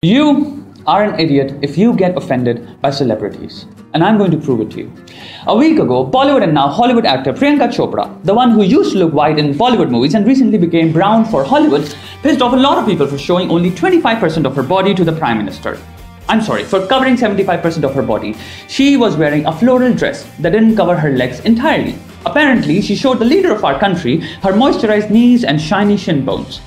You are an idiot if you get offended by celebrities, and I'm going to prove it to you. A week ago, Bollywood and now Hollywood actor Priyanka Chopra, the one who used to look white in Bollywood movies and recently became brown for Hollywood, pissed off a lot of people for showing only 25% of her body to the Prime Minister. I'm sorry, for covering 75% of her body. She was wearing a floral dress that didn't cover her legs entirely. Apparently, she showed the leader of our country her moisturized knees and shiny shin bones.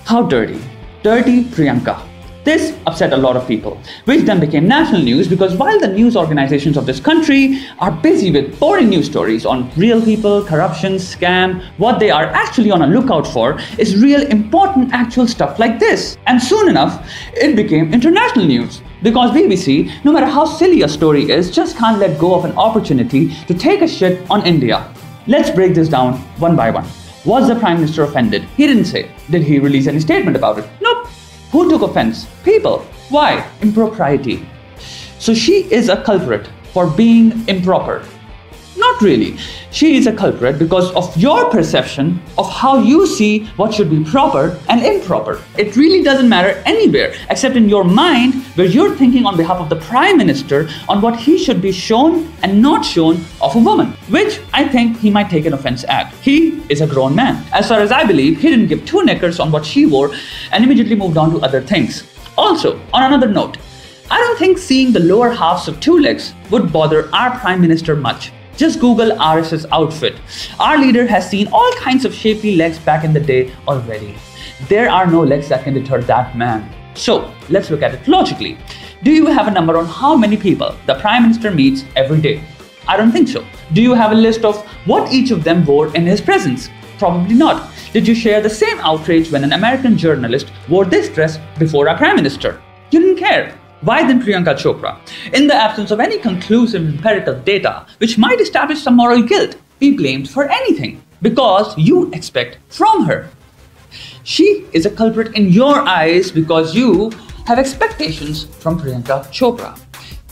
How dirty. Dirty Priyanka. This upset a lot of people, which then became national news because while the news organizations of this country are busy with boring news stories on real people, corruption, scam, what they are actually on a lookout for is real important actual stuff like this. And soon enough, it became international news. Because BBC, no matter how silly a story is, just can't let go of an opportunity to take a shit on India. Let's break this down one by one. Was the Prime Minister offended? He didn't say. Did he release any statement about it? Nope. Who took offense? People. Why? Impropriety. So she is a culprit for being improper. Not really. She is a culprit because of your perception of how you see what should be proper and improper. It really doesn't matter anywhere except in your mind where you're thinking on behalf of the Prime Minister on what he should be shown and not shown of a woman, which I think he might take an offense at. He is a grown man. As far as I believe, he didn't give two knickers on what she wore and immediately moved on to other things. Also, on another note, I don't think seeing the lower halves of two legs would bother our Prime Minister much. Just Google RS's outfit. Our leader has seen all kinds of shapely legs back in the day already. There are no legs that can deter that man. So, let's look at it logically. Do you have a number on how many people the Prime Minister meets every day? I don't think so. Do you have a list of what each of them wore in his presence? Probably not. Did you share the same outrage when an American journalist wore this dress before our Prime Minister? You didn't care. Why then Priyanka Chopra? In the absence of any conclusive empirical data which might establish some moral guilt, be blamed for anything because you expect from her. She is a culprit in your eyes because you have expectations from Priyanka Chopra.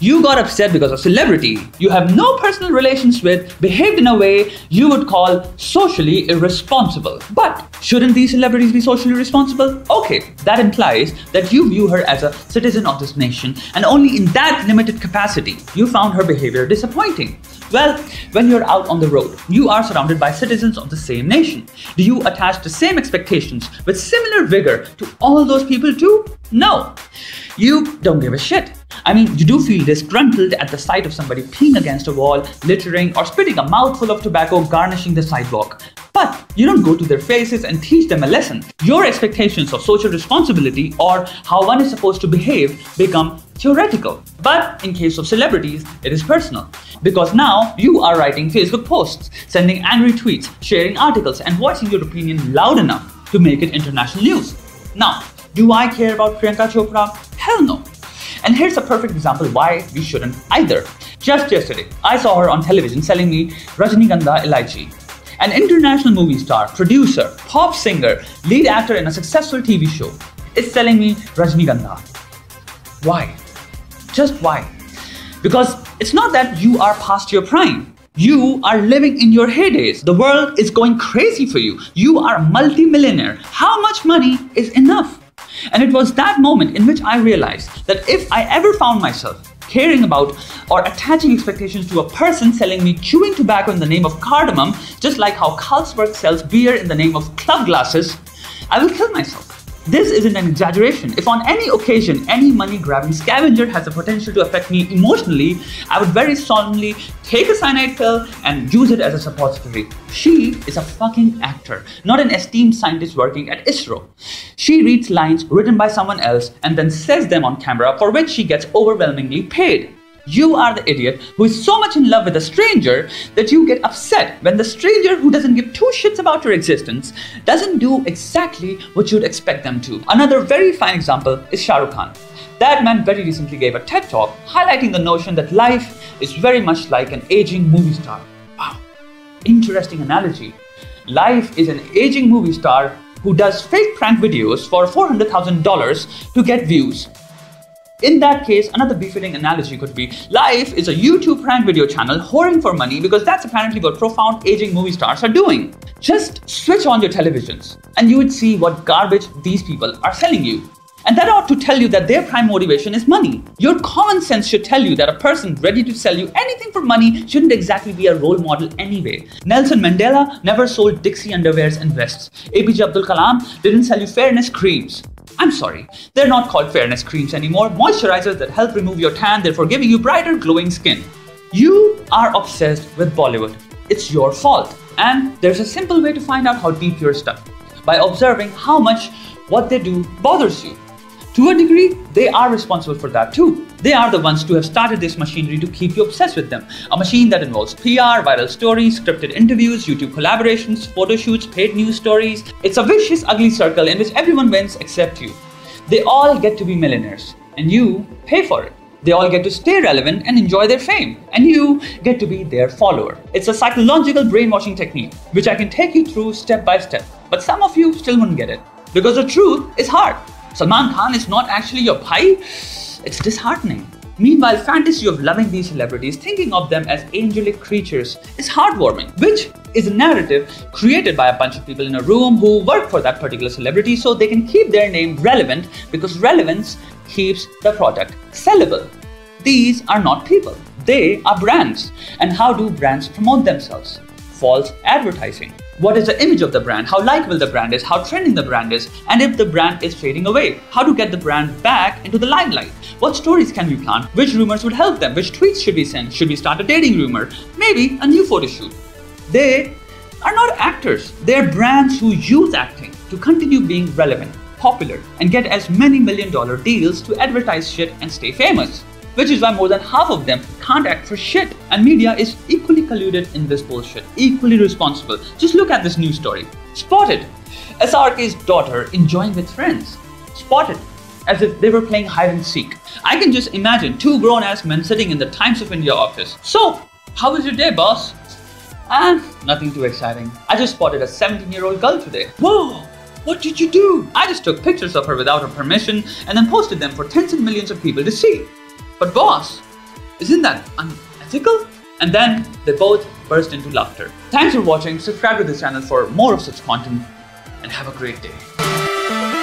You got upset because a celebrity you have no personal relations with behaved in a way you would call socially irresponsible. But shouldn't these celebrities be socially responsible? Okay, that implies that you view her as a citizen of this nation and only in that limited capacity you found her behavior disappointing. Well, when you're out on the road, you are surrounded by citizens of the same nation. Do you attach the same expectations with similar vigor to all those people too? No, you don't give a shit. I mean, you do feel disgruntled at the sight of somebody peeing against a wall, littering, or spitting a mouthful of tobacco garnishing the sidewalk. But you don't go to their faces and teach them a lesson. Your expectations of social responsibility or how one is supposed to behave become theoretical. But in case of celebrities, it is personal. Because now you are writing Facebook posts, sending angry tweets, sharing articles, and voicing your opinion loud enough to make it international news. Now, do I care about Priyanka Chopra? Hell no. And here's a perfect example why we shouldn't either. Just yesterday, I saw her on television selling me Rajnigandha Elaichi. An international movie star, producer, pop singer, lead actor in a successful TV show is selling me Rajnigandha. Why? Just why? Because it's not that you are past your prime. You are living in your heydays. The world is going crazy for you. You are a multi-millionaire. How much money is enough? And it was that moment in which I realized that if I ever found myself caring about or attaching expectations to a person selling me chewing tobacco in the name of cardamom, just like how Carlsberg sells beer in the name of club glasses, I will kill myself. This isn't an exaggeration. If on any occasion any money-grabbing scavenger has the potential to affect me emotionally, I would very solemnly take a cyanide pill and use it as a suppository. She is a fucking actor, not an esteemed scientist working at ISRO. She reads lines written by someone else and then says them on camera, for which she gets overwhelmingly paid. You are the idiot who is so much in love with a stranger that you get upset when the stranger who doesn't give two shits about your existence doesn't do exactly what you'd expect them to. Another very fine example is Shah Rukh Khan. That man very recently gave a TED talk highlighting the notion that life is very much like an aging movie star. Wow, interesting analogy. Life is an aging movie star who does fake prank videos for $400,000 to get views. In that case, another befitting analogy could be, life is a YouTube prank video channel whoring for money because that's apparently what profound aging movie stars are doing. Just switch on your televisions and you would see what garbage these people are selling you. And that ought to tell you that their prime motivation is money. Your common sense should tell you that a person ready to sell you anything for money shouldn't exactly be a role model anyway. Nelson Mandela never sold Dixie underwears and vests. APJ Abdul Kalam didn't sell you fairness creams. I'm sorry, they're not called fairness creams anymore. Moisturizers that help remove your tan, therefore giving you brighter, glowing skin. You are obsessed with Bollywood. It's your fault. And there's a simple way to find out how deep you're stuck. By observing how much what they do bothers you. To a degree, they are responsible for that too. They are the ones to have started this machinery to keep you obsessed with them. A machine that involves PR, viral stories, scripted interviews, YouTube collaborations, photo shoots, paid news stories. It's a vicious, ugly circle in which everyone wins except you. They all get to be millionaires, and you pay for it. They all get to stay relevant and enjoy their fame, and you get to be their follower. It's a psychological brainwashing technique, which I can take you through step by step. But some of you still wouldn't get it. Because the truth is hard. Salman Khan is not actually your bhai. It's disheartening. Meanwhile, fantasy of loving these celebrities, thinking of them as angelic creatures, is heartwarming, which is a narrative created by a bunch of people in a room who work for that particular celebrity so they can keep their name relevant, because relevance keeps the product sellable. These are not people. They are brands. And how do brands promote themselves? False advertising. What is the image of the brand? How likable the brand is? How trending the brand is? And if the brand is fading away, how to get the brand back into the limelight? What stories can we plant? Which rumors would help them? Which tweets should we send? Should we start a dating rumor? Maybe a new photo shoot. They are not actors. They're brands who use acting to continue being relevant, popular, and get as many million-dollar deals to advertise shit and stay famous. Which is why more than half of them can't act for shit. And media is equally colluded in this bullshit, equally responsible. Just look at this news story. Spotted SRK's daughter enjoying with friends. Spotted as if they were playing hide and seek. I can just imagine two grown-ass men sitting in the Times of India office. So, how was your day, boss? Nothing too exciting. I just spotted a 17-year-old girl today. Whoa! What did you do? I just took pictures of her without her permission and then posted them for tens of millions of people to see. But boss, isn't that unethical? And then they both burst into laughter. Thanks for watching. Subscribe to this channel for more of such content and have a great day.